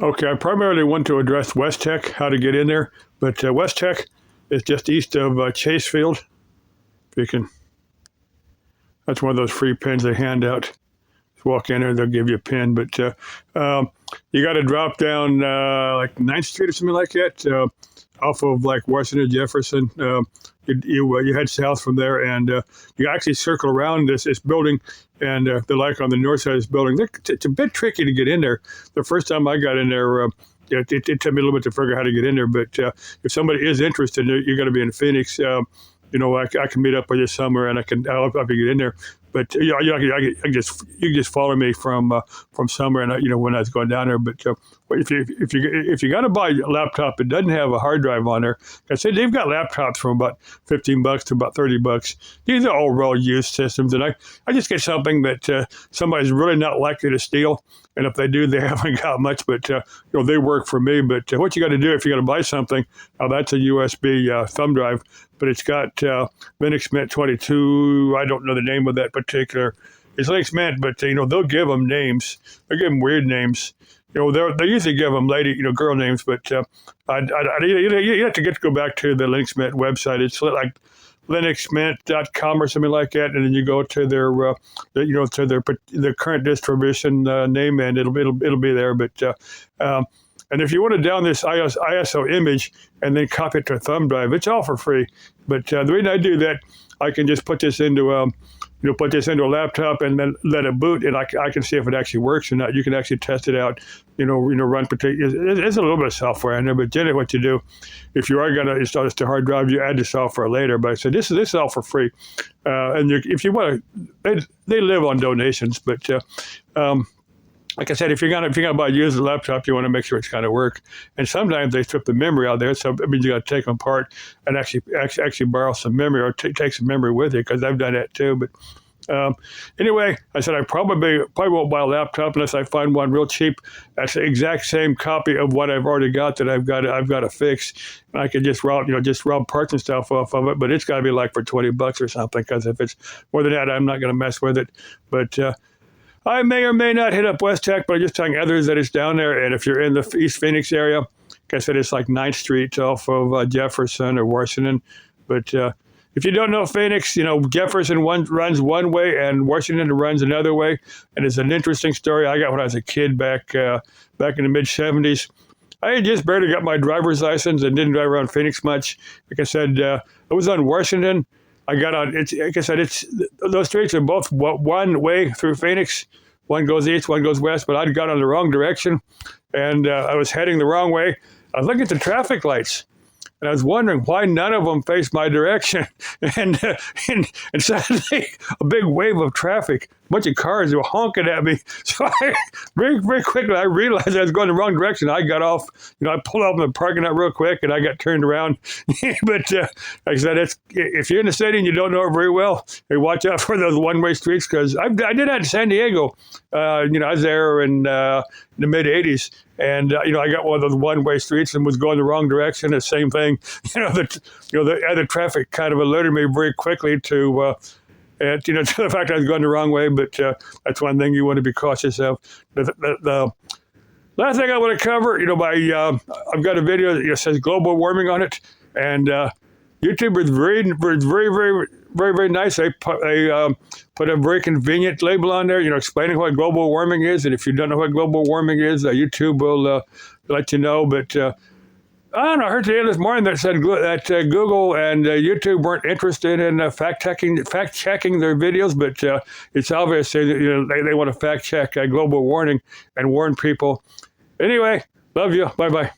Okay, I primarily want to address West Tech, how to get in there, but West Tech is just east of Chase Field. If you can, that's one of those free pins they hand out. Just walk in there, they'll give you a pin, but you got to drop down like 9th Street or something like that, off of like Washington Jefferson. You head south from there, and you actually circle around this building, and they're like on the north side of this building. It's a bit tricky to get in there. The first time I got in there, it took me a little bit to figure out how to get in there. But if somebody is interested, you're going to be in Phoenix. I can meet up with you somewhere, and I'll help you get in there. But you can just follow me from somewhere, and when I was going down there. But if you got to buy a laptop, it doesn't have a hard drive on there. I said they've got laptops from about $15 to about $30. These are all well-used systems, and I just get something that somebody's really not likely to steal. And if they do, they haven't got much, but they work for me. But what you got to do if you're going to buy something, that's a USB thumb drive, but it's got Linux Mint 22. I don't know the name of that particular. It's Linux Mint, but they'll give them names. They give them weird names. They usually give them lady, girl names, but you have to go back to the Linux Mint website. It's like linuxmint.com or something like that, and then you go to their their current distribution name, and it'll be there. But and if you want to down this ISO image and then copy it to a thumb drive, it's all for free. But the reason I do that, I can just put this into a laptop and then let it boot, and I can see if it actually works or not. You can actually test it out, run particular. There's a little bit of software in there, but generally what you do, if you are going to install this to hard drive, you add the software later. But I said this is all for free, and if you want to, they live on donations. But like I said, if you're gonna buy a used laptop, you want to make sure it's going to work. And sometimes they strip the memory out there, so it means you got to take them apart and actually borrow some memory or take some memory with you, because I've done that too. But anyway, I said I probably won't buy a laptop unless I find one real cheap. That's the exact same copy of what I've already got that I've got to fix. And I can just rob parts and stuff off of it, but it's got to be like for $20 or something, because if it's more than that, I'm not going to mess with it. But I may or may not hit up West Tech, but I'm just telling others that it's down there. And if you're in the East Phoenix area, like I said, it's like 9th Street off of Jefferson or Washington. But if you don't know Phoenix, Jefferson runs one way and Washington runs another way. And it's an interesting story I got when I was a kid back in the mid-'70s. I had just barely got my driver's license and didn't drive around Phoenix much. Like I said, I was on Washington. I got on, like I said, those streets are both one way through Phoenix. One goes east, one goes west, but I got on the wrong direction, and I was heading the wrong way. I was looking at the traffic lights, and I was wondering why none of them faced my direction. And suddenly, a big wave of traffic, a bunch of cars were honking at me. So very, very quickly, I realized I was going the wrong direction. I got off, I pulled off in the parking lot real quick, and I got turned around. But like I said, if you're in the city and you don't know it very well, hey, watch out for those one-way streets, because I did that in San Diego. I was there in the mid-'80s. And, I got one of those one-way streets and was going the wrong direction. The same thing, the other traffic kind of alerted me very quickly to the fact I was going the wrong way. But that's one thing you want to be cautious of. The last thing I want to cover, I've got a video that says global warming on it. And YouTube is very, very, very, very, very nice. They put a very convenient label on there, explaining what global warming is. And if you don't know what global warming is, YouTube will let you know. But I don't know, I heard today this morning that said that Google and YouTube weren't interested in fact checking their videos, but it's obvious that they want to fact check global warming and warn people. Anyway, love you. Bye bye.